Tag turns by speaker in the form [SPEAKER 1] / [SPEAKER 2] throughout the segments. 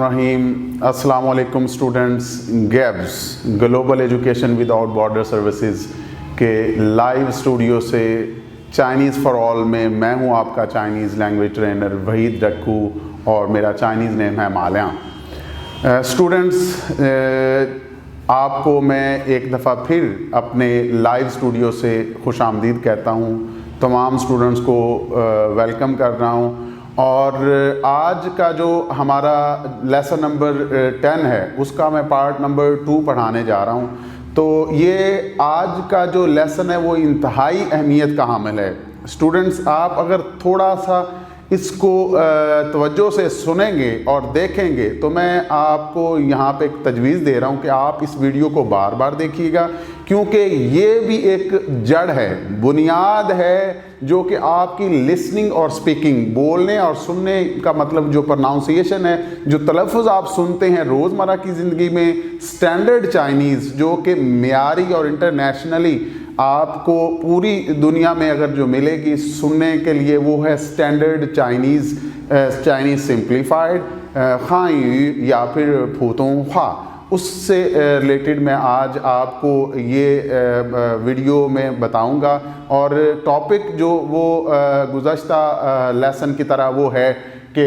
[SPEAKER 1] बिस्मिल्लाहिर्रहमानिर्रहीम। अस्सलाम वालेकुम students. Gabs global education without border services के लाइव स्टूडियो से चाइनीज़ फॉर ऑल में मैं हूं आपका Chinese language trainer Waheed Dakku और मेरा चाइनीज़ नेम है माल्या। स्टूडेंट्स, आपको मैं एक दफ़ा फिर अपने लाइव स्टूडियो से खुशामदीद कहता हूं। तमाम स्टूडेंट्स को वेलकम कर रहा हूं और आज का जो हमारा लेसन नंबर 10 है उसका मैं पार्ट नंबर 2 पढ़ाने जा रहा हूँ। तो ये आज का जो लेसन है वो इंतहाई अहमियत का हामिल है। स्टूडेंट्स, आप अगर थोड़ा सा इसको तवज्जो से सुनेंगे और देखेंगे तो मैं आपको यहाँ पे एक तजवीज़ दे रहा हूँ कि आप इस वीडियो को बार बार देखिएगा, क्योंकि ये भी एक जड़ है, बुनियाद है जो कि आपकी लिसनिंग और स्पीकिंग, बोलने और सुनने का मतलब जो प्रोनाउंसिएशन है, जो तलफ़ुज़ आप सुनते हैं रोज़मर्रा की ज़िंदगी में, स्टैंडर्ड चाइनीज़ जो कि मियारी और इंटरनेशनली आपको पूरी दुनिया में अगर जो मिलेगी सुनने के लिए वो है स्टैंडर्ड चाइनीज़, चाइनीज़ सिंप्लीफाइड, खाई या फिर फूतों खा। उससे रिलेटेड मैं आज आपको ये वीडियो में बताऊंगा और टॉपिक जो वो गुज़श्ता लेसन की तरह वो है कि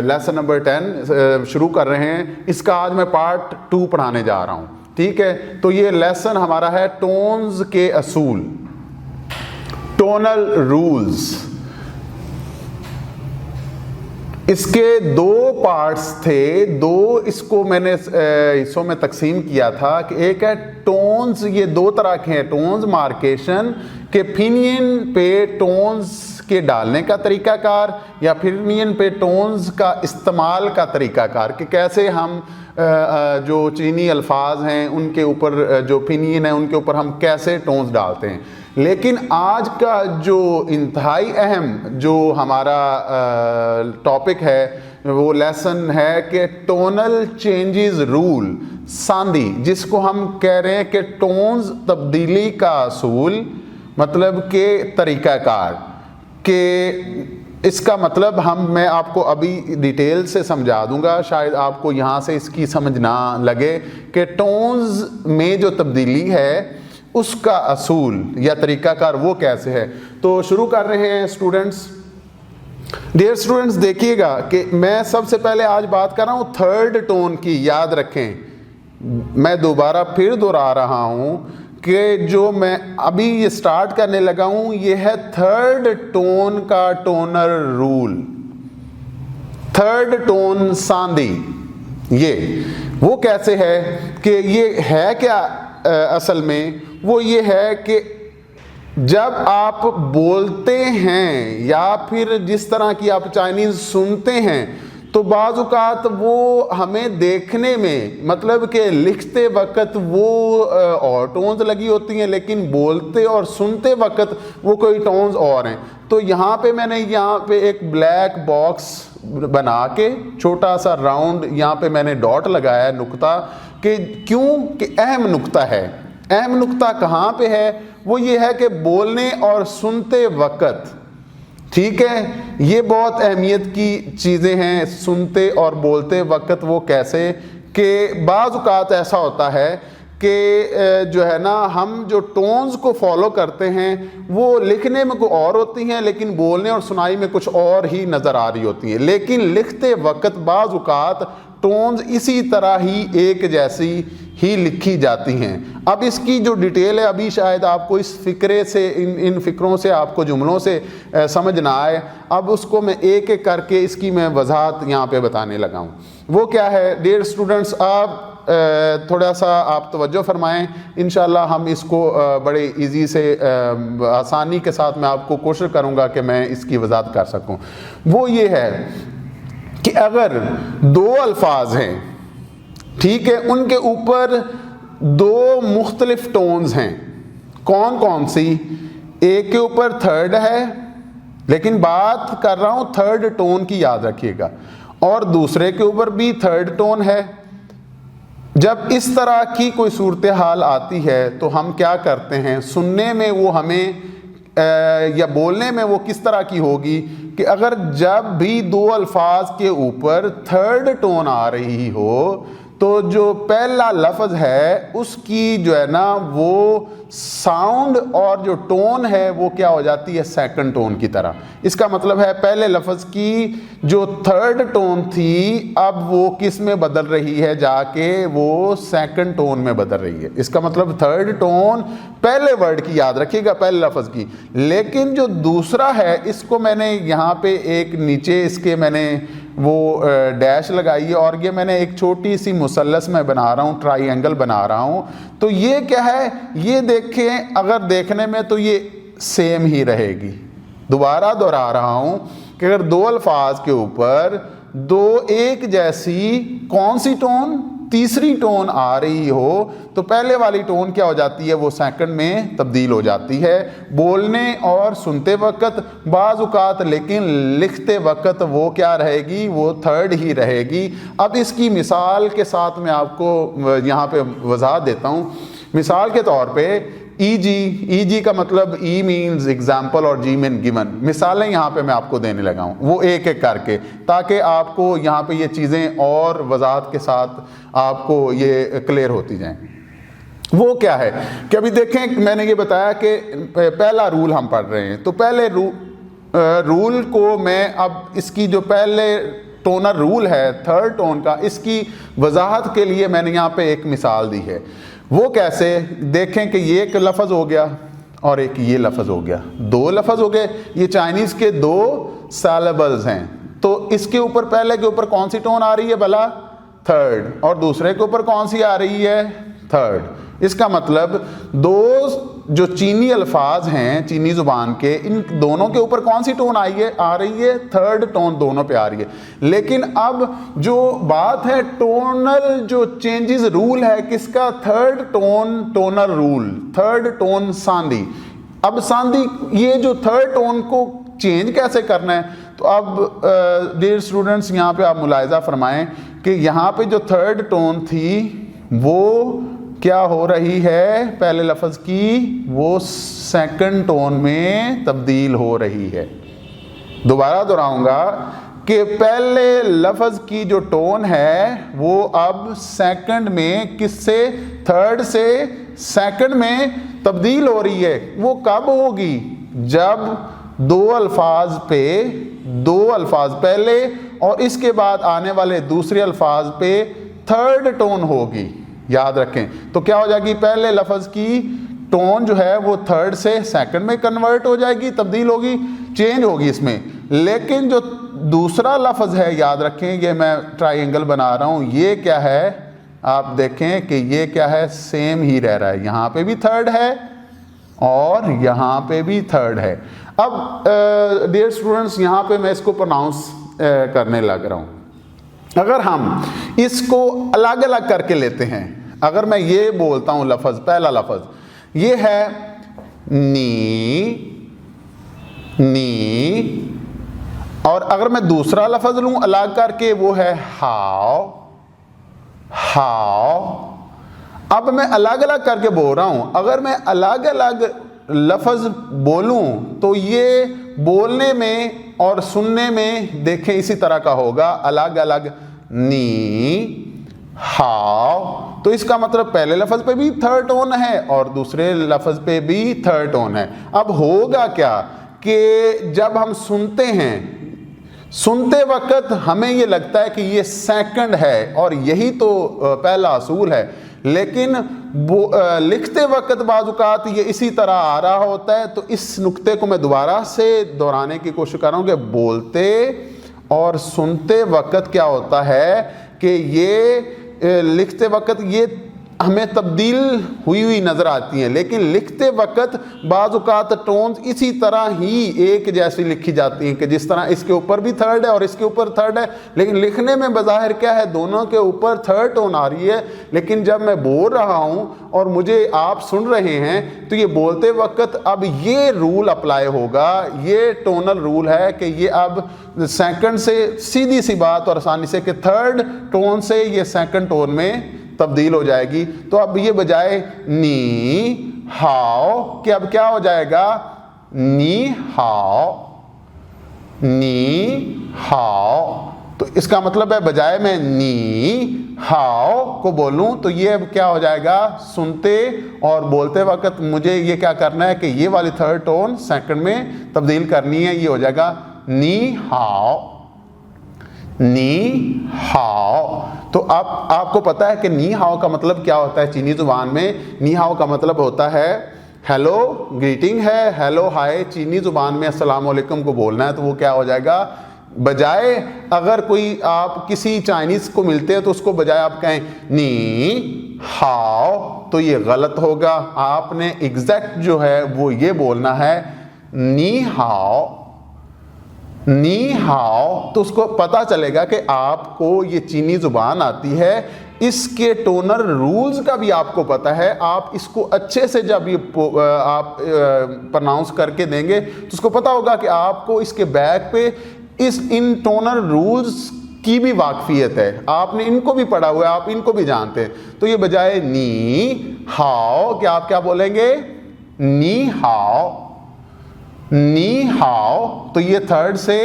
[SPEAKER 1] लेसन नंबर 10 शुरू कर रहे हैं। इसका आज मैं पार्ट 2 पढ़ाने जा रहा हूँ। ठीक है, तो ये लेसन हमारा है टोन्स के असूल, टोनल रूल्स। इसके 2 पार्ट्स थे, 2 इसको मैंने हिस्सों में तकसीम किया था कि एक है टोन्स, ये 2 तरह के हैं, टोन्स मार्केशन के फिनियन पे टोन्स के डालने का तरीकाकार या फिनियन पे टोन्स का इस्तेमाल का तरीकाकार, कि कैसे हम जो चीनी अल्फाज हैं उनके ऊपर जो फिनियन है उनके ऊपर हम कैसे टोन्स डालते हैं। लेकिन आज का जो इंतहाई अहम जो हमारा टॉपिक है वो लेसन है कि टोनल चेंजेस रूल, सांदी, जिसको हम कह रहे हैं कि टोन्स तब्दीली का असूल, मतलब के तरीकाकार के। इसका मतलब मैं आपको अभी डिटेल से समझा दूंगा, शायद आपको यहाँ से इसकी समझ ना लगे कि टोन्स में जो तब्दीली है उसका असूल या तरीकाकार वो कैसे है। तो शुरू कर रहे हैं स्टूडेंट्स। डियर स्टूडेंट्स, देखिएगा कि मैं सबसे पहले आज बात कर रहा हूँ थर्ड टोन की। याद रखें, मैं दोबारा फिर दोहरा रहा हूँ कि जो मैं अभी ये स्टार्ट करने लगा हूं ये है थर्ड टोन का टोनर रूल, थर्ड टोन सांदी। ये वो कैसे है कि ये है क्या असल में वो ये है कि जब आप बोलते हैं या फिर जिस तरह की आप चाइनीज़ सुनते हैं तो बाज़-औक़ात वो हमें देखने में, मतलब कि लिखते वक्त वो और टोन्स लगी होती हैं लेकिन बोलते और सुनते वक्त वो कोई टोन्स और हैं। तो यहाँ पे मैंने यहाँ पे एक ब्लैक बॉक्स बना के छोटा सा राउंड यहाँ पे मैंने डॉट लगाया है, नुक्ता, कि क्यों कि अहम नुक्ता है। अहम नुक्ता कहाँ पे है? वो ये है कि बोलने और सुनते वक्त, ठीक है, ये बहुत अहमियत की चीज़ें हैं। सुनते और बोलते वक्त वो कैसे कि बाज़ औक़ात ऐसा होता है कि जो है ना, हम जो टोन्स को फॉलो करते हैं वो लिखने में कुछ और होती हैं लेकिन बोलने और सुनाई में कुछ और ही नज़र आ रही होती हैं। लेकिन लिखते वक्त बाज़ औक़ात टोन्स इसी तरह ही एक जैसी ही लिखी जाती हैं। अब इसकी जो डिटेल है अभी शायद आपको इस फ़िक्रे से, इन फ़िक्रों से आपको जुमलों से समझ ना आए। अब उसको मैं एक एक करके इसकी मैं वजाहत यहाँ पे बताने लगा हूँ। वो क्या है डियर स्टूडेंट्स, आप थोड़ा सा आप तवज्जो फरमाएं। इंशाल्लाह हम इसको बड़े इजी से आसानी के साथ मैं आपको कोशिश करूँगा कि मैं इसकी वजाहत कर सकूँ। वो ये है कि अगर 2 अल्फाज हैं, ठीक है, उनके ऊपर 2 मुख्तलिफ टोन्स हैं, कौन कौन सी? एक के ऊपर थर्ड है, लेकिन बात कर रहा हूं थर्ड टोन की, याद रखिएगा, और दूसरे के ऊपर भी थर्ड टोन है। जब इस तरह की कोई सूरत हाल आती है तो हम क्या करते हैं, सुनने में वो हमें या बोलने में वो किस तरह की होगी कि अगर जब भी दो अल्फाज के ऊपर थर्ड टोन आ रही हो तो जो पहला लफ्ज़ है उसकी जो है ना वो साउंड और जो टोन है वो क्या हो जाती है, सेकंड टोन की तरह। इसका मतलब है पहले लफ्ज़ की जो थर्ड टोन थी अब वो किस में बदल रही है, जाके वो सेकंड टोन में बदल रही है। इसका मतलब थर्ड टोन पहले वर्ड की याद रखिएगा, पहले लफ्ज़ की। लेकिन जो दूसरा है इसको मैंने यहाँ पे एक नीचे इसके मैंने वो डैश लगाई है और ये मैंने एक छोटी सी मुसल्लस में बना रहा हूँ, ट्राइंगल बना रहा हूँ। तो ये क्या है, ये देखें अगर देखने में तो ये सेम ही रहेगी। दोबारा दोहरा रहा हूँ कि अगर दो अल्फाज के ऊपर दो एक जैसी कौन सी टोन, तीसरी टोन आ रही हो तो पहले वाली टोन क्या हो जाती है, वो सेकंड में तब्दील हो जाती है बोलने और सुनते वक्त बाज़-औक़ात, लेकिन लिखते वक्त वो क्या रहेगी, वो थर्ड ही रहेगी। अब इसकी मिसाल के साथ मैं आपको यहाँ पे वज़ाहत देता हूँ। मिसाल के तौर पे ईजी का मतलब ई मीन्स एग्जाम्पल और जी मीन गिवन। मिसालें यहाँ पे मैं आपको देने लगा हूँ वो एक एक करके, ताकि आपको यहाँ पे ये चीज़ें और वजाहत के साथ आपको ये क्लियर होती जाएं। वो क्या है कि अभी देखें मैंने ये बताया कि पहला रूल हम पढ़ रहे हैं, तो पहले रूल को मैं अब इसकी जो पहले टोनर रूल है थर्ड टोन का, इसकी वजाहत के लिए मैंने यहाँ पे एक मिसाल दी है। वो कैसे, देखें कि ये एक लफ्ज़ हो गया और एक ये लफ्ज़ हो गया, दो लफ्ज़ हो गए। ये चाइनीज़ के दो सैलेबल्स हैं, तो इसके ऊपर पहले के ऊपर कौन सी टोन आ रही है भला, थर्ड, और दूसरे के ऊपर कौन सी आ रही है, थर्ड। इसका मतलब दो जो चीनी अल्फाज हैं चीनी ज़ुबान के, इन दोनों के ऊपर कौन सी टोन आ रही है, थर्ड टोन दोनों पे आ रही है। लेकिन अब जो बात है टोनल जो चेंजेस रूल है किसका, third tone tonal rule, third tone sandhi. अब सांदी ये जो थर्ड टोन को चेंज कैसे करना है, तो अब डियर स्टूडेंट्स यहाँ पे आप मुलाहिजा फरमाएं कि यहाँ पे जो थर्ड टोन थी वो क्या हो रही है, पहले लफ्ज़ की वो सेकंड टोन में तब्दील हो रही है। दोबारा दोहराऊंगा कि पहले लफ्ज़ की जो टोन है वो अब सेकंड में किससे, थर्ड से सेकंड में तब्दील हो रही है। वो कब होगी, जब दो अल्फाज पहले और इसके बाद आने वाले दूसरे अल्फाज पे थर्ड टोन होगी। याद रखें, तो क्या हो जाएगी, पहले लफ्ज़ की टोन जो है वो थर्ड से सेकंड में कन्वर्ट हो जाएगी, तब्दील होगी, चेंज होगी इसमें। लेकिन जो दूसरा लफ्ज़ है, याद रखें ये मैं ट्राइंगल बना रहा हूँ, ये क्या है, आप देखें कि ये क्या है, सेम ही रह रहा है। यहाँ पे भी थर्ड है और यहाँ पे भी थर्ड है। अब डियर स्टूडेंट्स यहाँ पे मैं इसको प्रोनाउंस करने लग रहा हूँ। अगर हम इसको अलग अलग करके लेते हैं, अगर मैं ये बोलता हूँ लफ्ज़, पहला लफ्ज़ ये है नी, और अगर मैं दूसरा लफ्ज़ लूँ अलग करके वो है हाव। अब मैं अलग अलग करके बोल रहा हूँ, अगर मैं अलग अलग लफ्ज़ बोलूँ तो ये बोलने में और सुनने में देखें इसी तरह का होगा, अलग अलग नी हाव। तो इसका मतलब पहले लफ्ज़ पे भी थर्ड टोन है और दूसरे लफ्ज़ पे भी थर्ड टोन है। अब होगा क्या कि जब हम सुनते हैं, सुनते वक्त हमें ये लगता है कि ये सेकंड है और यही तो पहला असूल है, लेकिन लिखते वक्त बाज़-औक़ात ये इसी तरह आ रहा होता है। तो इस नुक्ते को मैं दोबारा से दोहराने की कोशिश कर रहा हूँ कि बोलते और सुनते वक्त क्या होता है कि ये लिखते वक्त ये हमें तब्दील हुई नज़र आती हैं, लेकिन लिखते वक्त बाज़-औक़ात टोन्स इसी तरह ही एक जैसी लिखी जाती हैं कि जिस तरह इसके ऊपर भी थर्ड है और इसके ऊपर थर्ड है, लेकिन लिखने में बज़ाहिर क्या है, दोनों के ऊपर थर्ड टोन आ रही है। लेकिन जब मैं बोल रहा हूँ और मुझे आप सुन रहे हैं तो ये बोलते वक्त अब ये रूल अप्लाई होगा, ये टोनल रूल है कि ये अब सेकंड से सीधी सी बात और आसानी से कि थर्ड टोन से ये सेकंड टोन में तब्दील हो जाएगी। तो अब ये बजाय नी हाओ कि अब क्या हो जाएगा, नी हाओ। नी हाओ। तो इसका मतलब है बजाय मैं नी हाओ को बोलूं तो ये अब क्या हो जाएगा, सुनते और बोलते वक्त मुझे ये क्या करना है कि ये वाली थर्ड टोन सेकंड में तब्दील करनी है। ये हो जाएगा नी हाओ, नी हाओ। तो अब आपको पता है कि नी हाओ का मतलब क्या होता है चीनी जुबान में। नी हाओ का मतलब होता है हेलो, ग्रीटिंग है, हेलो हाय। चीनी जुबान में अस्सलाम वालेकुम को बोलना है तो वो क्या हो जाएगा, बजाय अगर कोई आप किसी चाइनीज को मिलते हैं तो उसको बजाय आप कहें नी हाओ तो ये गलत होगा। आपने एग्जैक्ट जो है वो ये बोलना है नी हाओ, नी हाओ। तो उसको पता चलेगा कि आपको ये चीनी जुबान आती है, इसके टोनर रूल्स का भी आपको पता है। आप इसको अच्छे से जब ये आप प्रोनाउंस करके देंगे तो उसको पता होगा कि आपको इसके बैक पे इन टोनर रूल्स की भी वाकफियत है, आपने इनको भी पढ़ा हुआ है, आप इनको भी जानते हैं। तो ये बजाय नी हाओ कि आप क्या बोलेंगे, नी हाओ, नी हाओ। तो ये थर्ड से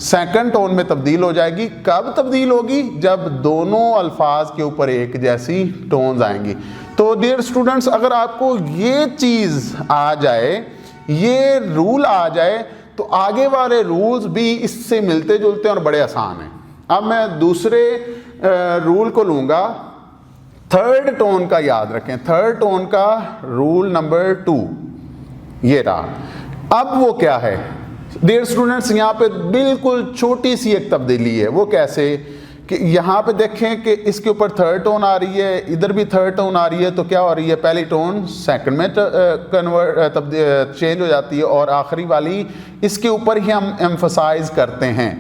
[SPEAKER 1] सेकंड टोन में तब्दील हो जाएगी। कब तब्दील होगी, जब दोनों अल्फाज के ऊपर एक जैसी टोन्स आएंगी। तो डियर स्टूडेंट्स, अगर आपको ये चीज़ आ जाए, ये रूल आ जाए, तो आगे वाले रूल्स भी इससे मिलते जुलते हैं और बड़े आसान हैं। अब मैं दूसरे रूल को लूँगा, थर्ड टोन का याद रखें। थर्ड टोन का रूल नंबर 2 ये रहा। अब वो क्या है डियर स्टूडेंट्स, यहाँ पे बिल्कुल छोटी सी एक तब्दीली है। वो कैसे कि यहाँ पे देखें कि इसके ऊपर थर्ड टोन आ रही है, इधर भी थर्ड टोन आ रही है। तो क्या हो रही है, पहली टोन सेकंड में चेंज हो जाती है और आखिरी वाली इसके ऊपर ही हम एम्फसाइज करते हैं।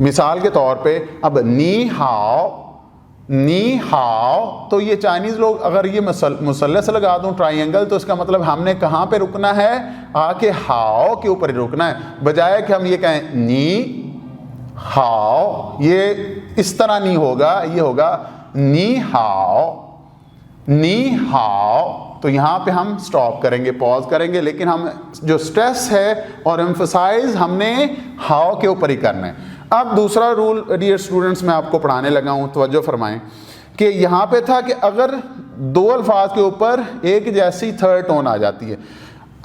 [SPEAKER 1] मिसाल के तौर पे अब नी हाओ, नी हाओ, तो ये चाइनीज़ लोग अगर ये मुसल्लस लगा दूं ट्रायंगल, तो इसका मतलब हमने कहाँ पे रुकना है, आके हाओ के ऊपर रुकना है। बजाय कि हम ये कहें नी हाओ, ये इस तरह नहीं होगा, ये होगा नी हाओ, नी हाओ। तो यहाँ पे हम स्टॉप करेंगे, पॉज करेंगे, लेकिन हम जो स्ट्रेस है और एम्फसाइज हमने हाओ के ऊपर ही करना है। अब दूसरा रूल डियर स्टूडेंट्स मैं आपको पढ़ाने लगा हूँ, तवज्जो फरमाएं कि यहाँ पे था कि अगर दो अल्फाज के ऊपर एक जैसी थर्ड टोन आ जाती है,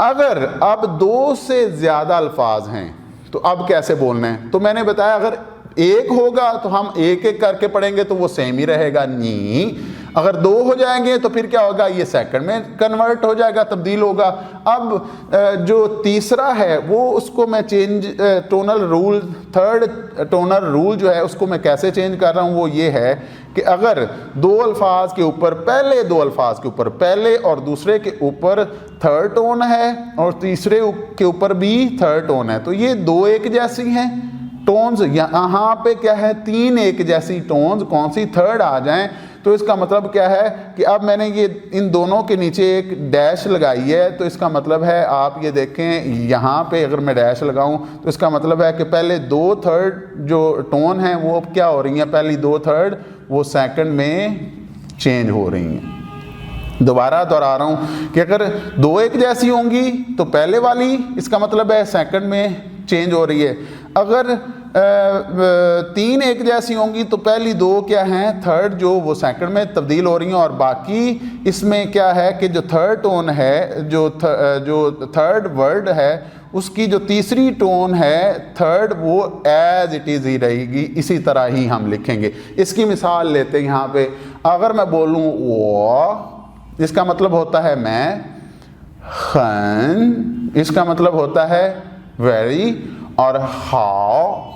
[SPEAKER 1] अगर अब 2 से ज़्यादा अल्फाज हैं तो अब कैसे बोलना है। तो मैंने बताया अगर एक होगा तो हम एक एक करके पढ़ेंगे तो वो सेम ही रहेगा नी। अगर 2 हो जाएंगे तो फिर क्या होगा, ये सेकंड में कन्वर्ट हो जाएगा, तब्दील होगा। अब जो तीसरा है वो उसको मैं change tonal rule, third tonal rule जो है उसको मैं कैसे चेंज कर रहा हूँ, वो ये है कि अगर 2 अल्फाज के ऊपर, पहले 2 अल्फाज के ऊपर, पहले और दूसरे के ऊपर थर्ड टोन है और तीसरे के ऊपर भी थर्ड टोन है, तो ये 2 एक जैसी हैं टोन्स। यहाँ पे क्या है, 3 एक जैसी टोन्स, कौन सी थर्ड आ जाएं तो इसका मतलब क्या है कि अब मैंने ये इन दोनों के नीचे एक डैश लगाई है। तो इसका मतलब है, आप ये देखें यहाँ पे अगर मैं डैश लगाऊं तो इसका मतलब है कि पहले 2 थर्ड जो टोन हैं वो अब क्या हो रही हैं, पहली 2 थर्ड वो सेकंड में चेंज हो रही हैं। दोबारा दोहरा रहा हूँ कि अगर 2 एक जैसी होंगी तो पहले वाली इसका मतलब है सेकंड में चेंज हो रही है। अगर 3 एक जैसी होंगी तो पहली 2 क्या हैं, थर्ड जो वो सेकंड में तब्दील हो रही हैं, और बाकी इसमें क्या है कि जो थर्ड टोन है, जो थर्ड वर्ड है उसकी जो तीसरी टोन है थर्ड, वो एज इट इज़ ही रहेगी, इसी तरह ही हम लिखेंगे। इसकी मिसाल लेते हैं यहाँ पे, अगर मैं बोलूँ वो, इसका मतलब होता है मैं, खन इसका मतलब होता है वेरी, और हाउ।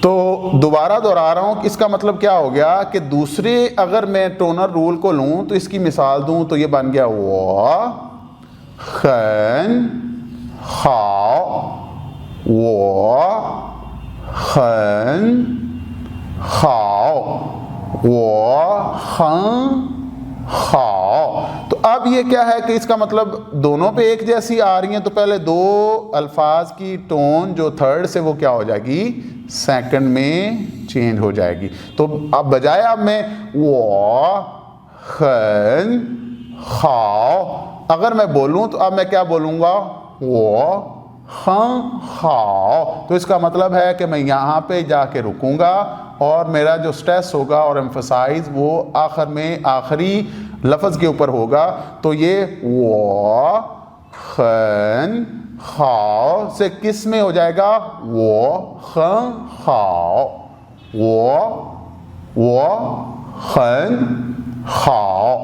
[SPEAKER 1] तो दोबारा दोहरा रहा हूँ कि इसका मतलब क्या हो गया कि दूसरे अगर मैं टोनर रूल को लूँ तो इसकी मिसाल दूँ तो ये बन गया वो, खन, हाउ, वो, खन, हाउ, वो, खन, हाओ। तो अब ये क्या है कि इसका मतलब दोनों पे एक जैसी आ रही हैं, तो पहले 2 अल्फाज की टोन जो थर्ड से वो क्या हो जाएगी, सेकंड में चेंज हो जाएगी। तो अब बजाय अब मैं वो, खन, हाओ अगर मैं बोलूं तो अब मैं क्या बोलूंगा, वो, खं खाओ। तो इसका मतलब है कि मैं यहाँ पे जाके रुकूंगा और मेरा जो स्ट्रेस होगा और एम्फसाइज वो आखिर में आखिरी लफ्ज़ के ऊपर होगा। तो ये वो खन खाओ से किस में हो जाएगा, वो खं खाओ, वो खन खाओ।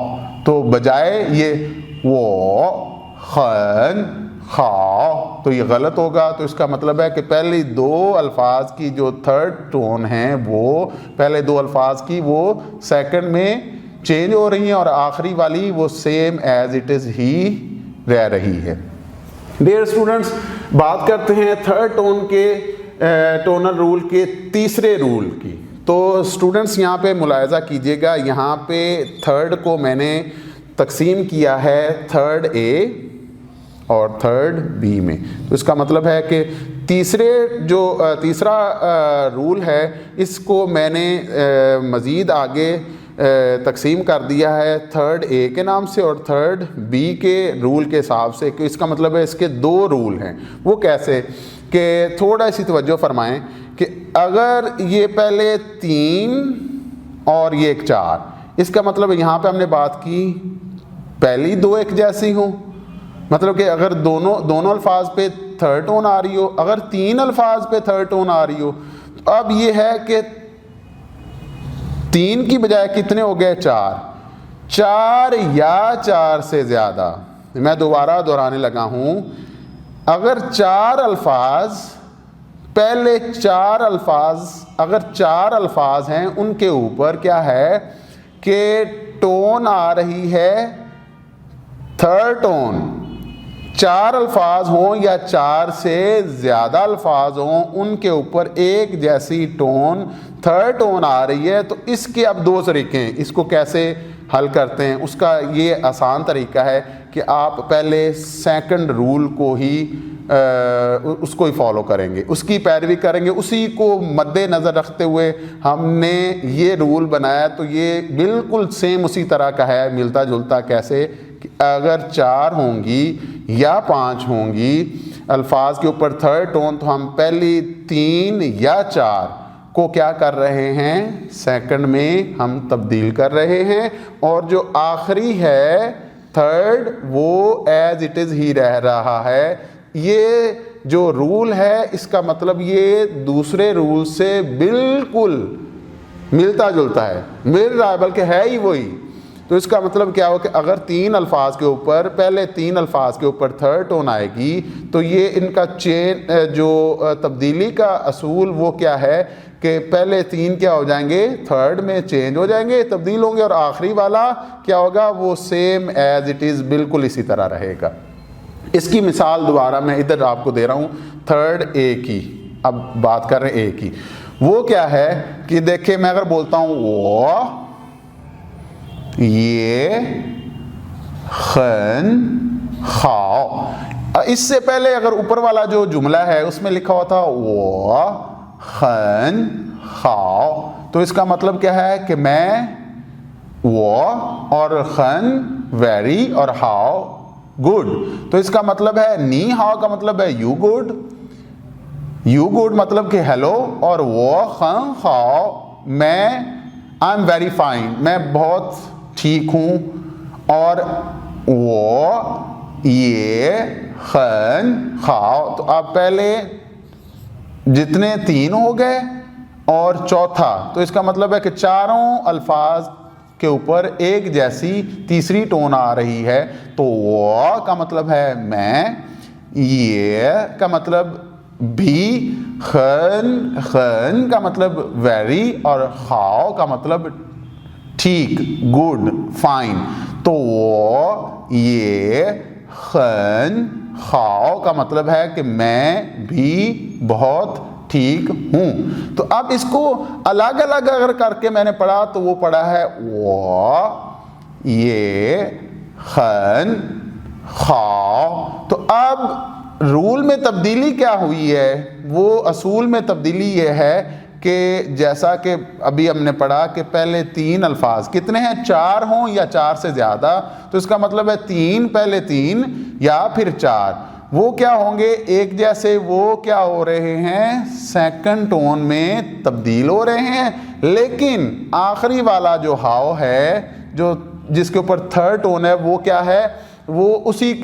[SPEAKER 1] तो बजाय ये वो खन खाओ तो ये गलत होगा। तो इसका मतलब है कि पहले दो अल्फाज की जो थर्ड टोन है वो पहले दो अल्फाज की वो सेकंड में चेंज हो रही हैं और आखिरी वाली वो सेम एज इट इज़ ही रह रही है। डियर स्टूडेंट्स, बात करते हैं थर्ड टोन के टोनल रूल के तीसरे रूल की। तो स्टूडेंट्स यहाँ पे मुलाहिजा कीजिएगा, यहाँ पे थर्ड को मैंने तकसीम किया है थर्ड ए और थर्ड बी में। तो इसका मतलब है कि तीसरा रूल है इसको मैंने मज़ीद आगे तकसीम कर दिया है थर्ड ए के नाम से और थर्ड बी के रूल के हिसाब से। कि इसका मतलब है इसके दो रूल हैं। वो कैसे कि थोड़ा सी तवज्जो फरमाएं कि अगर ये पहले 3 और ये एक 4, इसका मतलब यहाँ पे हमने बात की पहली दो एक जैसी हो, मतलब कि अगर दोनों अल्फाज पे थर्ड टोन आ रही हो, अगर 3 अल्फाज पे थर्ड टोन आ रही हो, तो अब ये है कि 3 की बजाय कितने हो गए, 4 या 4 से ज़्यादा। मैं दोबारा दोहराने लगा हूँ, अगर 4 अल्फाज पहले 4 अल्फाज अगर 4 अल्फाज हैं उनके ऊपर क्या है कि टोन आ रही है थर्ड टोन, 4 अल्फाज हों या 4 से ज़्यादा अल्फाज हों उनके ऊपर एक जैसी टोन थर्ड टोन आ रही है, तो इसके अब दो तरीके हैं। इसको कैसे हल करते हैं, उसका ये आसान तरीका है कि आप पहले सेकंड रूल को ही उसको ही फॉलो करेंगे, उसकी पैरवी करेंगे, उसी को मद्देनज़र रखते हुए हमने ये रूल बनाया। तो ये बिल्कुल सेम उसी तरह का है, मिलता जुलता। कैसे कि अगर 4 होंगी या 5 होंगी अल्फाज के ऊपर थर्ड टोन, तो हम पहली 3 या 4 को क्या कर रहे हैं, सेकंड में हम तब्दील कर रहे हैं, और जो आखिरी है थर्ड वो एज इट इज़ ही रह रहा है। ये जो रूल है इसका मतलब ये दूसरे रूल से बिल्कुल मिलता जुलता है, मिल रहा है, बल्कि है ही वही। तो इसका मतलब क्या हो कि अगर 3 अल्फाज के ऊपर पहले 3 अल्फाज के ऊपर थर्ड टोन आएगी, तो ये इनका चेन जो तब्दीली का असूल वो क्या है कि पहले 3 क्या हो जाएंगे, थर्ड में चेंज हो जाएंगे, तब्दील होंगे, और आखिरी वाला क्या होगा, वो सेम एज इट इज़ बिल्कुल इसी तरह रहेगा। इसकी मिसाल दोबारा मैं इधर आपको दे रहा हूँ थर्ड ए की। अब बात कर रहे हैं ए की। वो क्या है कि देखिए, मैं अगर बोलता हूँ वो ये खन खाओ, इससे पहले अगर ऊपर वाला जो जुमला है उसमें लिखा हुआ था वो खन खाओ, तो इसका मतलब क्या है कि मैं वो और खन वेरी और हाउ गुड। तो इसका मतलब है नी हाउ का मतलब है यू गुड, यू गुड मतलब कि हेलो, और वो खन खाओ मैं आई एम वेरी फाइन, मैं बहुत ठीक हूँ, और वो ये खन खाओ। तो अब पहले जितने 3 हो गए और चौथा, तो इसका मतलब है कि चारों अल्फाज के ऊपर एक जैसी तीसरी टोन आ रही है। तो वो का मतलब है मैं, ये का मतलब भी, खन खन का मतलब वेरी, और खाओ का मतलब ठीक, गुड, फाइन। तो वो ये खन खाओ का मतलब है कि मैं भी बहुत ठीक हूँ। तो अब इसको अलग अलग अगर करके मैंने पढ़ा तो वो पढ़ा है वो ये खन खाओ। तो अब रूल में तब्दीली क्या हुई है, वो असूल में तब्दीली ये है कि जैसा कि अभी हमने पढ़ा कि पहले 3 अल्फाज कितने हैं, 4 हों या 4 से ज़्यादा, तो इसका मतलब है 3 पहले 3 या फिर 4। वो क्या होंगे एक जैसे, वो क्या हो रहे हैं सेकंड टोन में तब्दील हो रहे हैं। लेकिन आखिरी वाला जो हाव है, जो जिसके ऊपर थर्ड टोन है, वो क्या है, वो उसी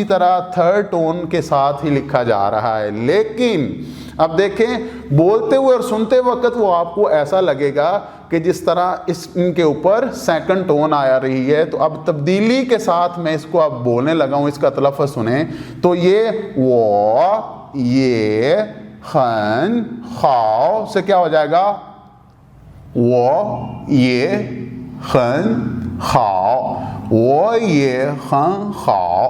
[SPEAKER 1] तरह थर्ड टोन के साथ ही लिखा जा रहा है। लेकिन अब देखें, बोलते हुए और सुनते वक्त वो आपको ऐसा लगेगा कि जिस तरह इनके ऊपर सेकंड टोन आया रही है। तो अब तब्दीली के साथ मैं इसको अब बोलने लगा हूँ, इसका तलफ़्फ़ुज़ सुने। तो ये वो, ये, खन, खाओ से क्या हो जाएगा, वो, ये, खन, खाओ, वो, ये, खन, खाओ,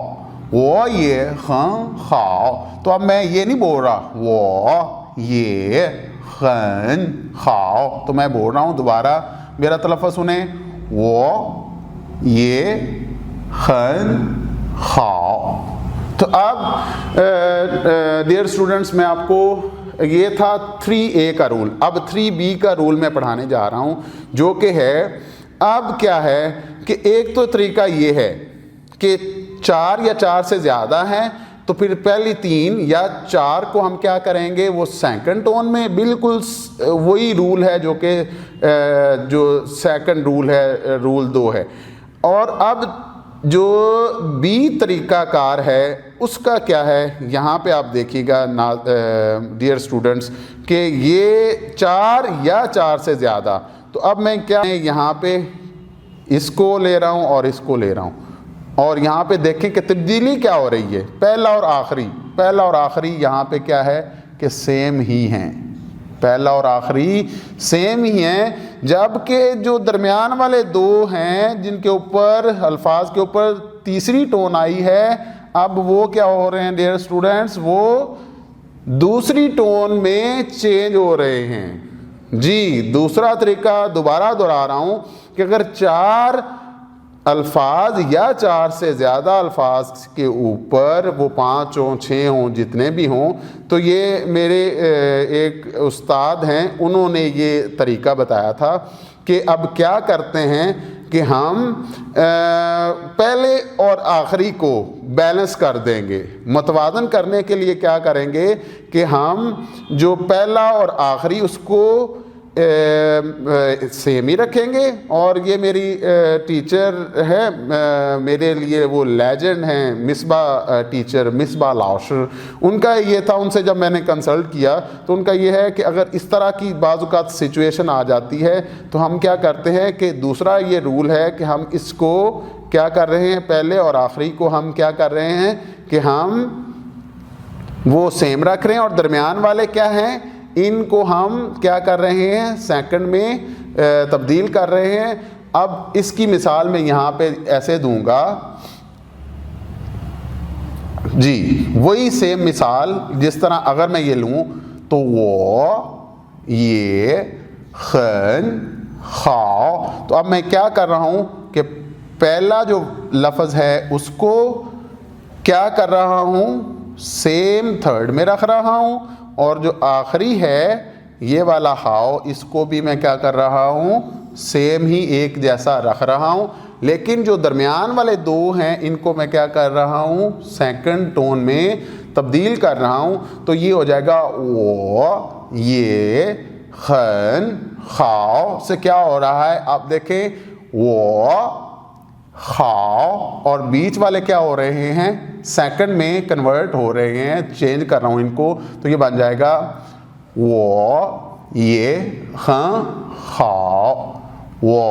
[SPEAKER 1] वो, ये, खन, खाओ। तो अब मैं ये नहीं बोल रहा वो, ये, खन, खाओ, तो मैं बोल रहा हूँ दोबारा, मेरा तलफ़्फ़ुज़ सुने, वो, ये, खन, खाओ। तो अब डियर स्टूडेंट्स, मैं आपको, ये था 3A का रूल। अब 3B का रूल मैं पढ़ाने जा रहा हूँ, जो कि है, अब क्या है कि एक तो तरीका ये है कि 4 या 4 से ज़्यादा हैं, तो फिर पहली 3 या 4 को हम क्या करेंगे, वो सेकंड टोन में, बिल्कुल वही रूल है जो कि जो सेकंड रूल है, रूल 2 है। और अब जो बी तरीक़ाकार है उसका क्या है, यहाँ पे आप देखिएगा ना डियर स्टूडेंट्स, कि ये 4 या 4 से ज़्यादा। तो अब मैं क्या यहाँ पे इसको ले रहा हूँ और इसको ले रहा हूँ, और यहाँ पे देखें कि तब्दीली क्या हो रही है, पहला और आखिरी यहाँ पे क्या है कि सेम ही हैं, पहला और आखिरी सेम ही हैं। जबकि जो दरमियान वाले 2 हैं जिनके ऊपर अल्फाज के ऊपर तीसरी टोन आई है, अब वो क्या हो रहे हैं डियर स्टूडेंट्स, वो दूसरी टोन में चेंज हो रहे हैं। जी, दूसरा तरीका दोबारा दोहरा रहा हूँ कि अगर 4 अल्फाज या 4 से ज़्यादा अल्फाज के ऊपर वो 5 हों, 6 हों, जितने भी हों, तो ये मेरे एक उस्ताद हैं, उन्होंने ये तरीका बताया था कि अब क्या करते हैं कि हम पहले और आखिरी को बैलेंस कर देंगे। मतवाजन करने के लिए क्या करेंगे कि हम जो पहला और आखिरी उसको सेम ही रखेंगे। और ये मेरी टीचर है, मेरे लिए वो लेजेंड हैं, मिसबा टीचर, मिसबा लाशर, उनका ये था, उनसे जब मैंने कंसल्ट किया तो उनका ये है कि अगर इस तरह की बाज़-औक़ात सिचुएशन आ जाती है तो हम क्या करते हैं कि दूसरा ये रूल है कि हम इसको क्या कर रहे हैं, पहले और आखिरी को हम क्या कर रहे हैं कि हम वो सेम रख रहे हैं, और दरमियान वाले क्या हैं, इनको हम क्या कर रहे हैं, सेकंड में तब्दील कर रहे हैं। अब इसकी मिसाल मैं यहाँ पे ऐसे दूंगा जी, वही सेम मिसाल, जिस तरह अगर मैं ये लूँ तो वो, ये, खन, खाओ। तो अब मैं क्या कर रहा हूँ कि पहला जो लफ्ज़ है उसको क्या कर रहा हूँ, सेम थर्ड में रख रहा हूँ, और जो आखिरी है ये वाला हाव, इसको भी मैं क्या कर रहा हूँ, सेम ही एक जैसा रख रहा हूँ। लेकिन जो दरमियान वाले 2 हैं इनको मैं क्या कर रहा हूँ, सेकंड टोन में तब्दील कर रहा हूँ। तो ये हो जाएगा वो, ये, खन, खाओ से क्या हो रहा है, आप देखें, वो, खाओ, और बीच वाले क्या हो रहे हैं, सेकंड में कन्वर्ट हो रहे हैं, चेंज कर रहा हूँ इनको। तो ये बन जाएगा वो, ये, हाँ, खाओ, वो,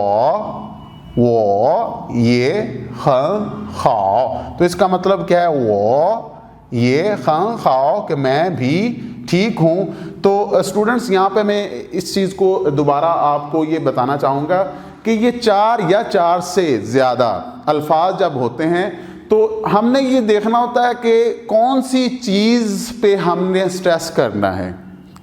[SPEAKER 1] ये, हाँ, खाओ। तो इसका मतलब क्या है, वो, ये, हाँ, खाओ, कि मैं भी ठीक हूँ। तो स्टूडेंट्स, यहाँ पे मैं इस चीज़ को दोबारा आपको ये बताना चाहूँगा कि ये 4 या 4 से ज़्यादा अल्फाज जब होते हैं तो हमने ये देखना होता है कि कौन सी चीज़ पे हमने स्ट्रेस करना है,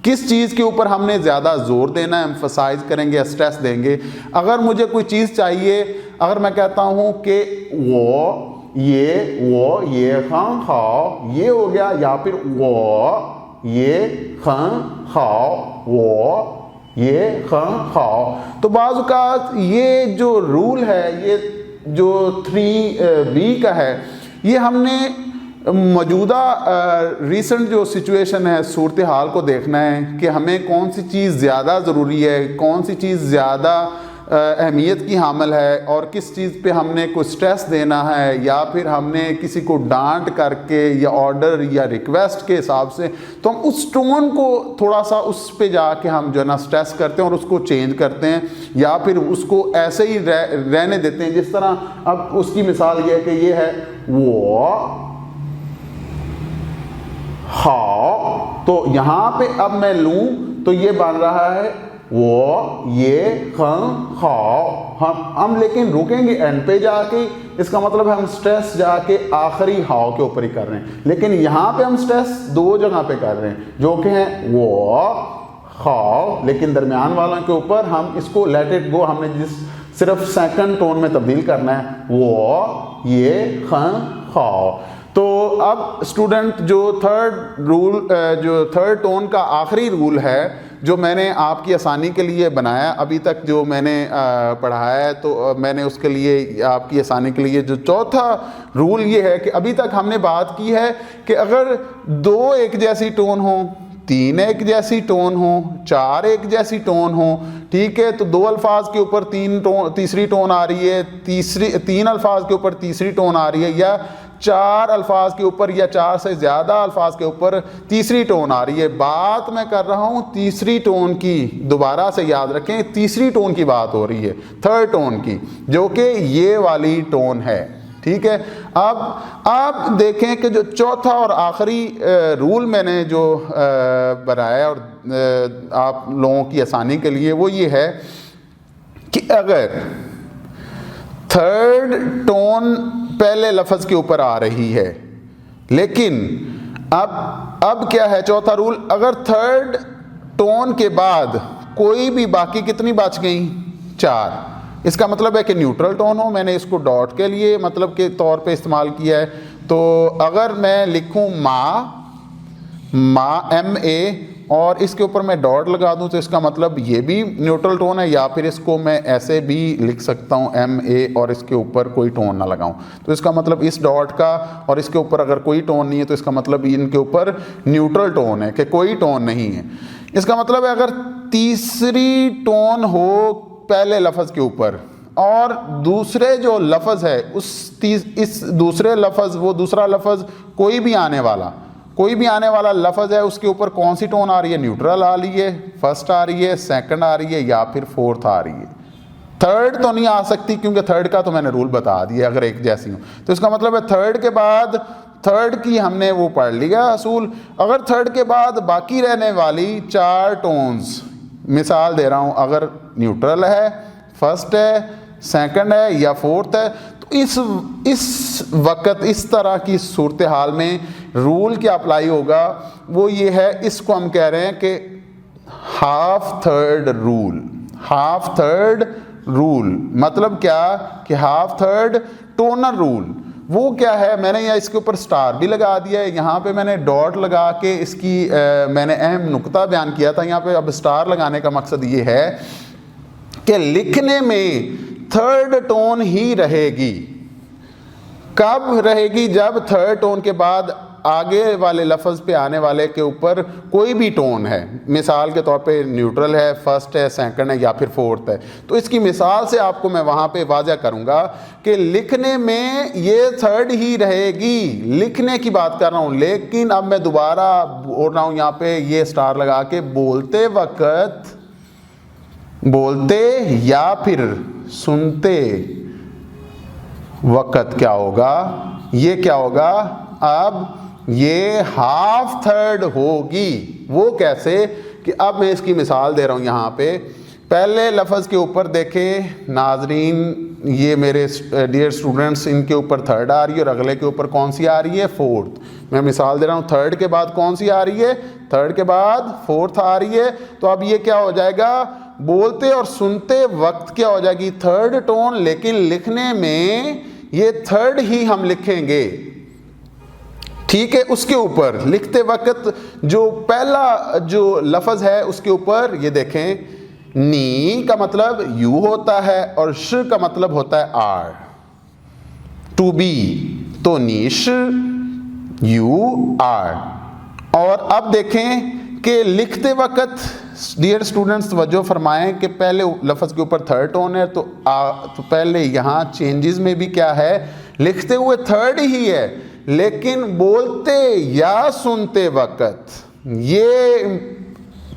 [SPEAKER 1] किस चीज़ के ऊपर हमने ज़्यादा ज़ोर देना है, एम्फसाइज करेंगे, स्ट्रेस देंगे। अगर मुझे कोई चीज़ चाहिए, अगर मैं कहता हूँ कि वो, ये, खां, खाओ, ये हो गया, या फिर वो, ये, खां, खाओ, वो, ये, खां, खाओ। तो बाज़ औक़ात ये जो रूल है, ये जो 3B का है, ये हमने मौजूदा रीसेंट जो सिचुएशन है, सूरत हाल को देखना है कि हमें कौन सी चीज़ ज़्यादा ज़रूरी है, कौन सी चीज़ ज़्यादा अहमियत की हामिल है और किस चीज़ पे हमने कोई स्ट्रेस देना है, या फिर हमने किसी को डांट करके या ऑर्डर या रिक्वेस्ट के हिसाब से, तो हम उस टोन को थोड़ा सा उस पे जाके हम जो है ना स्ट्रेस करते हैं और उसको चेंज करते हैं, या फिर उसको ऐसे ही रहने देते हैं। जिस तरह अब उसकी मिसाल ये है कि ये है वो हाउ, तो यहाँ पे अब मैं लूँ तो ये बन रहा है वो ये हम लेकिन रुकेंगे एंड पे जाके, इसका मतलब हम स्ट्रेस जाके आखिरी हाउ के ऊपर ही कर रहे हैं, लेकिन यहाँ पे हम स्ट्रेस दो जगह पे कर रहे हैं जो कि हैं वो हाउ, लेकिन दरमियान वालों के ऊपर हम इसको लेट इट गो, हमने जिस सिर्फ सेकंड टोन में तब्दील करना है वो ये हाउ। तो अब स्टूडेंट जो थर्ड टोन का आखिरी रूल है जो मैंने आपकी आसानी के लिए बनाया, अभी तक जो मैंने पढ़ाया है, तो मैंने उसके लिए आपकी आसानी के लिए जो चौथा रूल ये है कि अभी तक हमने बात की है कि अगर दो एक जैसी टोन हो, तीन एक जैसी टोन हो, चार एक जैसी टोन हो, ठीक है, तो दो अल्फाज के ऊपर तीसरी टोन आ रही है, तीन अल्फाज के ऊपर तीसरी टोन आ रही है, या चार अल्फाज के ऊपर या चार से ज़्यादा अल्फाज के ऊपर तीसरी टोन आ रही है। बात मैं कर रहा हूँ तीसरी टोन की, दोबारा से याद रखें, तीसरी टोन की बात हो रही है, थर्ड टोन की, जो कि ये वाली टोन है, ठीक है। अब देखें कि जो चौथा और आखिरी रूल मैंने जो बनाया और आप लोगों की आसानी के लिए, वो ये है कि अगर थर्ड टोन पहले लफ्ज़ के ऊपर आ रही है, लेकिन अब क्या है चौथा रूल, अगर थर्ड टोन के बाद कोई भी बाकी कितनी बच गई, चार, इसका मतलब है कि न्यूट्रल टोन हो। मैंने इसको डॉट के लिए मतलब के तौर पे इस्तेमाल किया है। तो अगर मैं लिखूं माँ MA और इसके ऊपर मैं डॉट लगा दूं तो इसका मतलब ये भी न्यूट्रल टोन है, या फिर इसको मैं ऐसे भी लिख सकता हूं MA और इसके ऊपर कोई टोन ना लगाऊं, तो इसका मतलब इस डॉट का और इसके ऊपर अगर कोई टोन नहीं है तो इसका मतलब इनके ऊपर न्यूट्रल टोन है, कि कोई टोन नहीं है। इसका मतलब है अगर तीसरी टोन हो पहले लफ्ज़ के ऊपर और दूसरे जो लफ्ज़ है इस दूसरे लफ्ज़, वो दूसरा लफ्ज़ कोई भी आने वाला लफ्ज़ है, उसके ऊपर कौन सी टोन आ रही है, न्यूट्रल आ रही है, फर्स्ट आ रही है, सेकंड आ रही है, या फिर फोर्थ आ रही है। थर्ड तो नहीं आ सकती क्योंकि थर्ड का तो मैंने रूल बता दिया अगर एक जैसी हो। तो इसका मतलब है थर्ड के बाद, थर्ड की हमने वो पढ़ लिया असूल। अगर थर्ड के बाद बाकी रहने वाली चार टोन्स, मिसाल दे रहा हूँ, अगर न्यूट्रल है, फर्स्ट है, सेकंड है या फोर्थ है, तो इस वक्त इस तरह की सूरत हाल में रूल क्या अप्लाई होगा, वो ये है, इसको हम कह रहे हैं कि हाफ थर्ड रूल। मतलब क्या कि हाफ थर्ड टोनर रूल। वो क्या है, मैंने यहाँ इसके ऊपर स्टार भी लगा दिया है, यहाँ पे मैंने डॉट लगा के इसकी मैंने अहम नुक्ता बयान किया था। यहाँ पे अब स्टार लगाने का मकसद ये है कि लिखने में थर्ड टोन ही रहेगी। कब रहेगी? जब थर्ड टोन के बाद आगे वाले लफ्ज़ पे आने वाले के ऊपर कोई भी टोन है, मिसाल के तौर पे न्यूट्रल है, फर्स्ट है, सेकंड है या फिर फोर्थ है। तो इसकी मिसाल से आपको मैं वहाँ पे वाज़ह करूँगा कि लिखने में ये थर्ड ही रहेगी, लिखने की बात कर रहा हूँ। लेकिन अब मैं दोबारा बोल रहा हूँ यहाँ पे ये स्टार लगा के, बोलते या फिर सुनते वक़्त क्या होगा, ये क्या होगा, अब ये हाफ थर्ड होगी। वो कैसे कि अब मैं इसकी मिसाल दे रहा हूँ यहाँ पे। पहले लफ्ज़ के ऊपर देखें नाजरीन, ये मेरे डियर स्टूडेंट्स, इनके ऊपर थर्ड आ रही है और अगले के ऊपर कौन सी आ रही है, फोर्थ। मैं मिसाल दे रहा हूँ, थर्ड के बाद कौन सी आ रही है, थर्ड के बाद फोर्थ आ रही है। तो अब ये क्या हो जाएगा, बोलते और सुनते वक्त क्या हो जाएगी, थर्ड टोन, लेकिन लिखने में ये थर्ड ही हम लिखेंगे, ठीक है। उसके ऊपर लिखते वक्त जो पहला जो लफ्ज़ है उसके ऊपर ये देखें, नी का मतलब यू होता है और श का मतलब होता है आर, टू बी। तो नीश यू आर। और अब देखें कि लिखते वक्त डियर स्टूडेंट्स तवज्जो फरमाएं कि पहले लफ्ज़ के ऊपर थर्ड टोन है, तो पहले यहाँ चेंजेस में भी क्या है, लिखते हुए थर्ड ही है, लेकिन बोलते या सुनते वक्त, ये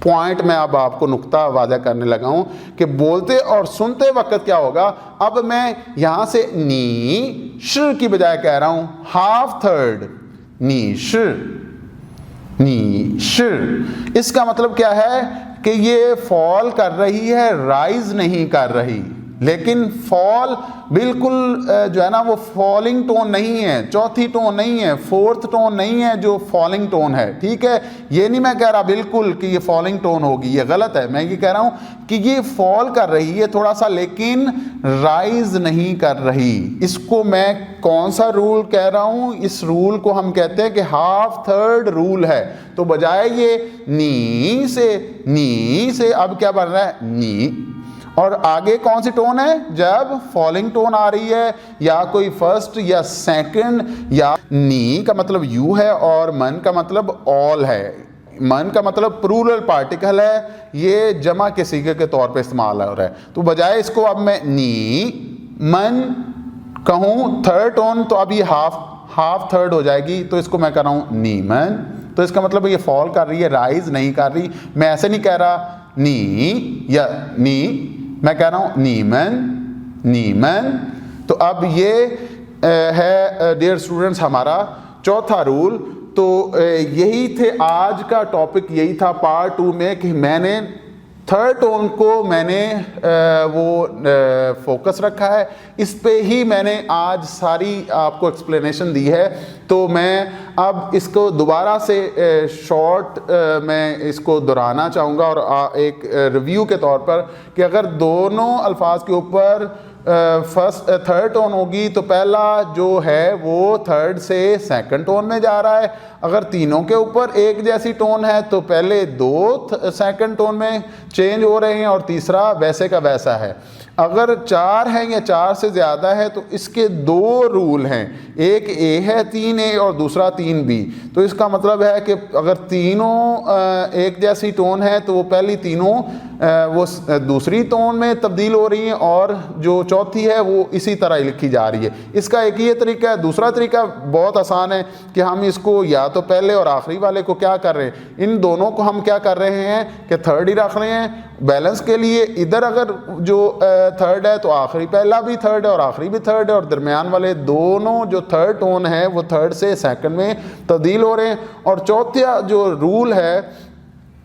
[SPEAKER 1] पॉइंट मैं अब आपको नुक्ता वाज़ा करने लगा हूं कि बोलते और सुनते वक्त क्या होगा। अब मैं यहां से नी श की बजाय कह रहा हूं हाफ थर्ड, नी श, नी श। इसका मतलब क्या है कि ये फॉल कर रही है, राइज नहीं कर रही, लेकिन फॉल बिल्कुल जो है ना वो फॉलिंग टोन नहीं है, चौथी टोन नहीं है, फोर्थ टोन नहीं है जो फॉलिंग टोन है, ठीक है। ये नहीं मैं कह रहा बिल्कुल कि ये फॉलिंग टोन होगी, ये गलत है। मैं ये कह रहा हूं कि ये फॉल कर रही है थोड़ा सा, लेकिन राइज नहीं कर रही। इसको मैं कौन सा रूल कह रहा हूं, इस रूल को हम कहते हैं कि हाफ थर्ड रूल है। तो बजाय ये नी से अब क्या बन रहा है, नी। और आगे कौन सी टोन है, जब फॉलिंग टोन आ रही है या कोई फर्स्ट या सेकंड, या नी का मतलब यू है और मन का मतलब ऑल है। मन का मतलब प्लूरल पार्टिकल है, ये जमा के सीगे के तौर पे इस्तेमाल हो रहा है। तो बजाय इसको अब मैं नी मन कहूँ थर्ड टोन, तो अब ये हाफ थर्ड हो जाएगी, तो इसको मैं कर रहा हूँ नीमन। तो इसका मतलब ये फॉल कर रही है, राइज नहीं कर रही। मैं ऐसे नहीं कह रहा नी या नी, मैं कह रहा हूं नीमन, नीमन। तो अब ये है डियर स्टूडेंट्स हमारा चौथा रूल। तो यही थे आज का टॉपिक, यही था पार्ट 2 में कि मैंने थर्ड टोन को मैंने फोकस रखा है, इस पे ही मैंने आज सारी आपको एक्सप्लेनेशन दी है। तो मैं अब इसको दोबारा से शॉर्ट मैं इसको दोहराना चाहूँगा और एक रिव्यू के तौर पर कि अगर दोनों अल्फाज के ऊपर थर्ड टोन होगी तो पहला जो है वो थर्ड से सेकंड टोन में जा रहा है। अगर तीनों के ऊपर एक जैसी टोन है तो पहले दो सेकंड टोन में चेंज हो रहे हैं और तीसरा वैसे का वैसा है। अगर 4 है या 4 से ज़्यादा है तो इसके 2 रूल हैं, एक ए है 3A और दूसरा 3B। तो इसका मतलब है कि अगर तीनों एक जैसी टोन है तो वो पहली तीनों वो दूसरी टोन में तब्दील हो रही हैं और जो चौथी है वो इसी तरह लिखी जा रही है। इसका एक ये तरीका है। दूसरा तरीका बहुत आसान है कि हम इसको या तो पहले और आखिरी वाले को क्या कर रहे हैं, इन दोनों को हम क्या कर रहे हैं कि थर्ड ही रख रहे हैं बैलेंस के लिए। इधर अगर जो थर्ड है तो आखिरी पहला भी थर्ड है और आखिरी भी थर्ड है, और दरमियान वाले दोनों जो थर्ड टोन है वो थर्ड से सेकंड में तब्दील हो रहे हैं। और चौथा जो रूल है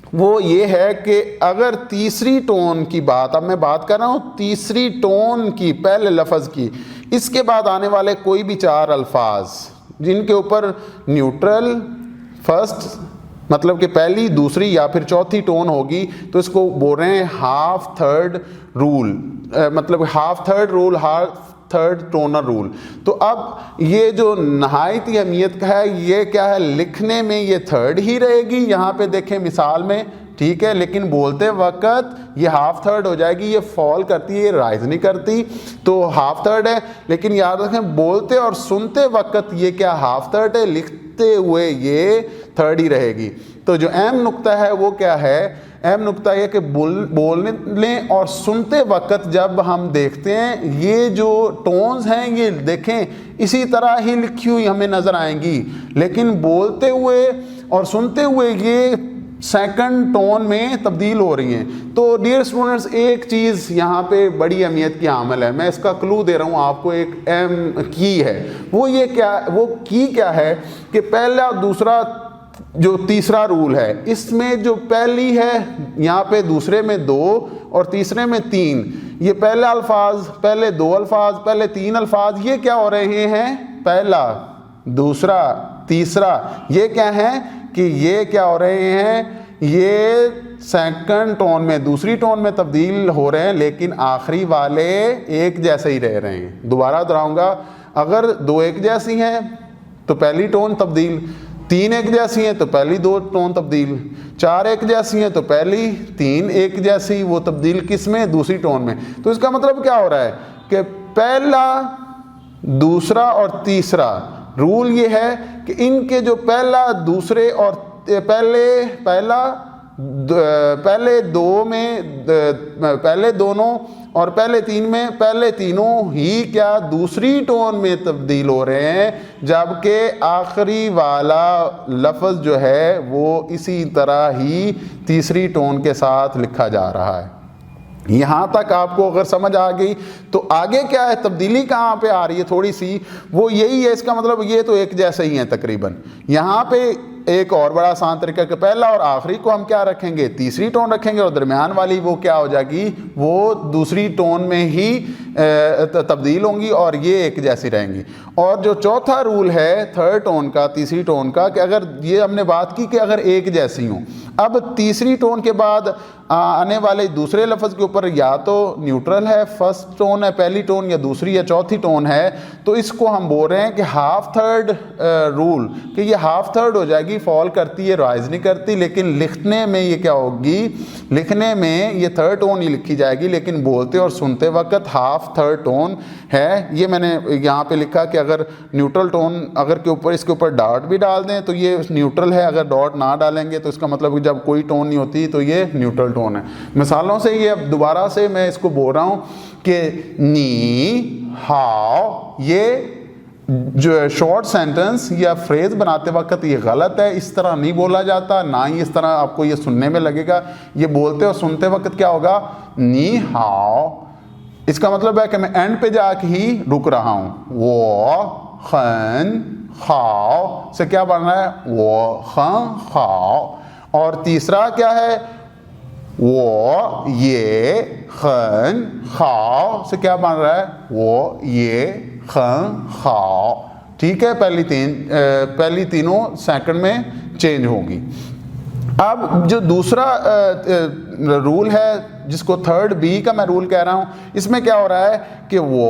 [SPEAKER 1] वो ये है कि अगर तीसरी टोन की बात, अब मैं बात कर रहा हूँ तीसरी टोन की, पहले लफ्ज़ की, इसके बाद आने वाले कोई भी 4 अल्फाज जिनके ऊपर न्यूट्रल फर्स्ट मतलब कि पहली दूसरी या फिर चौथी टोन होगी तो इसको बोल रहे हैं हाफ थर्ड रूल, मतलब half third rule, half third toner rule. तो अब ये जो नहायत ही अहमियत का है, ये क्या है, लिखने में ये थर्ड ही रहेगी। यहाँ पे देखें मिसाल में, ठीक है, लेकिन बोलते वक्त ये हाफ थर्ड हो जाएगी, ये फॉल करती है, ये राइज नहीं करती, तो हाफ थर्ड है। लेकिन याद रखें बोलते और सुनते वक्त ये क्या हाफ थर्ड है, लिखते हुए ये थर्ड ही रहेगी। तो जो अहम नुक्ता है वो क्या है, अहम नुक्ता यह कि बोलने और सुनते वक्त जब हम देखते हैं ये जो टोन्स हैं ये देखें इसी तरह ही लिखी हुई हमें नज़र आएंगी, लेकिन बोलते हुए और सुनते हुए ये सेकंड टोन में तब्दील हो रही हैं। तो डियर स्टूडेंट्स एक चीज़ यहाँ पे बड़ी अहमियत की हामिल है, मैं इसका क्लू दे रहा हूँ आपको, एक अहम की है। वो ये क्या, वो की क्या है कि पहला दूसरा जो तीसरा रूल है, इसमें जो पहली है यहाँ पे दूसरे में 2 और तीसरे में 3, ये पहला अल्फाज, पहले 2 अल्फाज, पहले 3 अल्फाज, ये क्या हो रहे हैं, पहला दूसरा तीसरा, ये क्या है कि ये क्या हो रहे हैं, ये सेकंड टोन में दूसरी टोन में तब्दील हो रहे हैं, लेकिन आखिरी वाले एक जैसे ही रह रहे हैं। दोबारा दोहराऊंगा, अगर 2 एक जैसी हैं तो पहली टोन तब्दील, 3 एक जैसी हैं तो पहली 2 टोन तब्दील, 4 एक जैसी हैं तो पहली 3 एक जैसी वो तब्दील किस में, दूसरी टोन में। तो इसका मतलब क्या हो रहा है कि पहला दूसरा और तीसरा रूल ये है कि इनके जो पहला दूसरे और पहले दो में पहले दोनों और पहले तीन में पहले तीनों ही क्या दूसरी टोन में तब्दील हो रहे हैं, जबकि आखिरी वाला लफ्ज़ जो है वो इसी तरह ही तीसरी टोन के साथ लिखा जा रहा है। यहाँ तक आपको अगर समझ आ गई तो आगे क्या है, तब्दीली कहाँ पे आ रही है थोड़ी सी, वो यही है। इसका मतलब ये तो एक जैसे ही है तकरीबन। यहाँ पे एक और बड़ा आसान तरीका कि पहला और आखिरी को हम क्या रखेंगे, तीसरी टोन रखेंगे, और दरमियान वाली वो क्या हो जाएगी, वो दूसरी टोन में ही तब्दील होंगी और ये एक जैसी रहेंगी। और जो चौथा रूल है थर्ड टोन का, तीसरी टोन का, कि अगर ये हमने बात की कि अगर एक जैसी हों, अब तीसरी टोन के बाद आने वाले दूसरे लफ्ज़ के ऊपर या तो न्यूट्रल है, फर्स्ट टोन है पहली टोन, या दूसरी या चौथी टोन है, तो इसको हम बोल रहे हैं कि हाफ थर्ड रूल, कि ये हाफ थर्ड हो जाएगी, फॉल करती है, राइज नहीं करती, लेकिन लिखने में ये क्या होगी, लिखने में ये थर्ड टोन ही लिखी जाएगी, लेकिन बोलते और सुनते वक्त हाफ थर्ड टोन है। ये मैंने यहाँ पे लिखा कि अगर न्यूट्रल टोन अगर के ऊपर इसके ऊपर डॉट भी डाल दें तो ये न्यूट्रल है, अगर डॉट ना डालेंगे तो इसका मतलब जब कोई टोन नहीं होती तो ये न्यूट्रल टोन है। मिसालों से ये अब दोबारा से मैं इसको बोल रहा हूँ कि नी हाओ, ये जो शॉर्ट सेंटेंस या फ्रेज बनाते वक्त ये गलत है, इस तरह नहीं बोला जाता, ना ही इस तरह आपको ये सुनने में लगेगा। ये बोलते और सुनते वक्त क्या होगा, नी हाओ। इसका मतलब है कि मैं एंड पे जाके ही रुक रहा हूँ। वो खन खाओ से क्या बन रहा है, वो खन खाओ। और तीसरा क्या है, वो ये खन खाओ से क्या बन रहा है, वो ये खन खाओ। ठीक है, पहली तीनों सेकंड में चेंज होगी। अब जो दूसरा रूल है जिसको थर्ड बी का मैं रूल कह रहा हूँ, इसमें क्या हो रहा है कि वो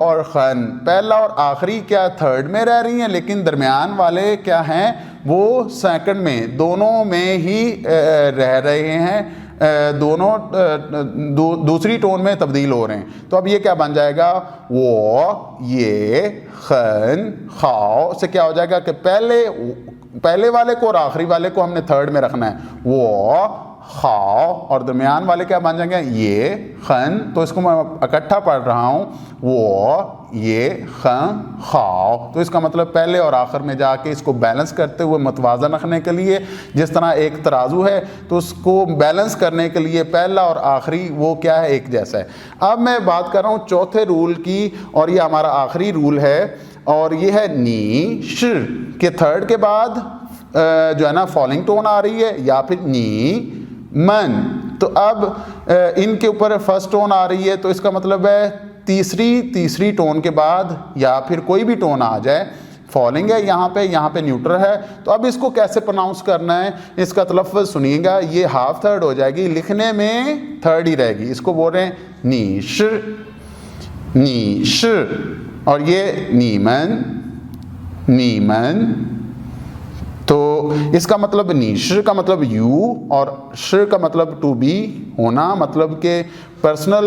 [SPEAKER 1] और खन पहला और आखिरी क्या थर्ड में रह रही हैं, लेकिन दरमियान वाले क्या हैं वो सेकंड में, दोनों में ही रह रहे हैं, दोनों दूसरी टोन में तब्दील हो रहे हैं। तो अब ये क्या बन जाएगा, वो ये खन खाओ से क्या हो जाएगा कि पहले वाले को और आखिरी वाले को हमने थर्ड में रखना है, वो खाओ, और दरमियान वाले क्या बन जाएंगे, ये खन। तो इसको मैं इकट्ठा पढ़ रहा हूँ, वो ये खन खाओ। तो इसका मतलब पहले और आखिर में जाके इसको बैलेंस करते हुए मतवाज़न रखने के लिए, जिस तरह एक तराजू है तो उसको बैलेंस करने के लिए पहला और आखिरी वो क्या है, एक जैसा है। अब मैं बात कर रहा हूँ चौथे रूल की, और ये हमारा आखिरी रूल है, और ये है नी श के थर्ड के बाद जो है ना फॉलिंग टोन आ रही है, या फिर नी मन। तो अब इनके ऊपर फर्स्ट टोन आ रही है, तो इसका मतलब है तीसरी टोन के बाद या फिर कोई भी टोन आ जाए, फॉलिंग है यहाँ पे न्यूट्रल है। तो अब इसको कैसे प्रोनाउंस करना है, इसका तलफ़्फ़ुज़ सुनिएगा। ये हाफ थर्ड हो जाएगी, लिखने में थर्ड ही रहेगी। इसको बोल रहे हैं नीश, नीश, और ये नीमन, नीमन। तो इसका मतलब नीश का मतलब यू, और श का मतलब टू बी होना, मतलब के पर्सनल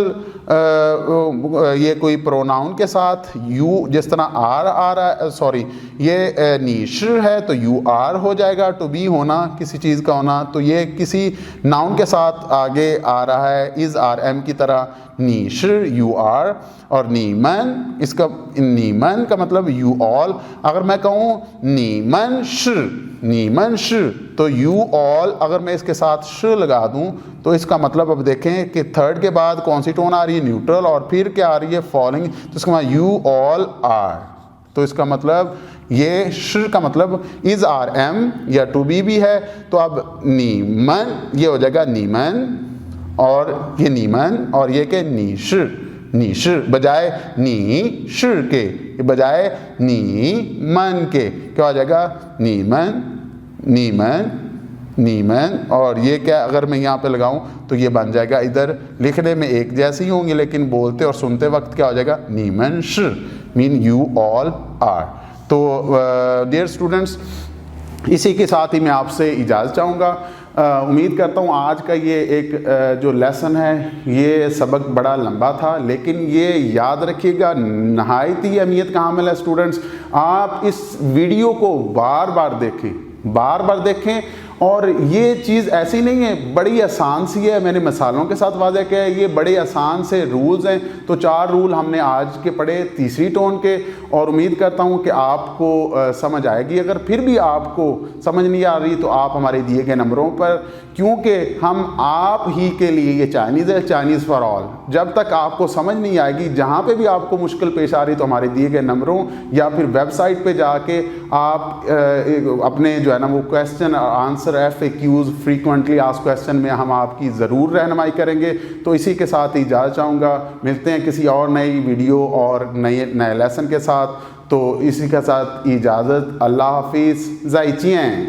[SPEAKER 1] ये कोई प्रोनाउन के साथ यू, जिस तरह आर आ रहा है, सॉरी ये नीश है तो यू आर हो जाएगा, टू बी होना, किसी चीज़ का होना। तो ये किसी नाउन के साथ आगे आ रहा है, इज़ आर एम की तरह, नीश यू आर। और नीमन, इसका नीमन का मतलब यू ऑल। अगर मैं कहूँ नीमन श, नीमन श, तो यू ऑल अगर मैं इसके साथ श लगा दूँ तो इसका मतलब अब देखें कि थर्ड के बाद कौन सी टोन आ रही है, न्यूट्रल, और फिर क्या आ रही है, फॉलिंग। तो इसका मतलब यू ऑल आर। तो इसका मतलब ये श का मतलब इज़ आर एम या टू बी भी है। तो अब नीमन ये हो जाएगा नीमन, और ये नीमन, और ये के नीश, नीश बजाय नीश के, बजाय नीमन के क्या हो जाएगा, नीमन, नीमन, नीमन। और ये क्या अगर मैं यहाँ पे लगाऊं तो ये बन जाएगा, इधर लिखने में एक जैसी होंगी लेकिन बोलते और सुनते वक्त क्या हो जाएगा, नीमन श, मीन यू ऑल आर। तो डियर स्टूडेंट्स, इसी के साथ ही मैं आपसे इजाज़त चाहूँगा। उम्मीद करता हूँ आज का ये एक जो लेसन है ये सबक बड़ा लंबा था, लेकिन ये याद रखिएगा नहायत ही अहमियत का हामिल है स्टूडेंट्स। आप इस वीडियो को बार बार देखें और ये चीज़ ऐसी नहीं है, बड़ी आसान सी है, मैंने मिसालों के साथ वाज़ह किया है। ये बड़े आसान से रूल्स हैं। तो 4 रूल हमने आज के पढ़े तीसरी टोन के, और उम्मीद करता हूँ कि आपको समझ आएगी। अगर फिर भी आपको समझ नहीं आ रही तो आप हमारे दिए गए नंबरों पर, क्योंकि हम आप ही के लिए ये चाइनीज़ है, चाइनीज़ फॉर ऑल, जब तक आपको समझ नहीं आएगी, जहाँ पे भी आपको मुश्किल पेश आ रही तो हमारे दिए गए नंबरों या फिर वेबसाइट पे जाके आप अपने जो है ना वो question answer FAQs frequently asked question में हम आपकी ज़रूर रहनुमाई करेंगे। तो इसी के साथ इजाज़त चाहूँगा, मिलते हैं किसी और नई वीडियो और नए लेसन के साथ। तो इसी के साथ इजाज़त, अल्लाह हाफिज़, ज़ाइचिएं।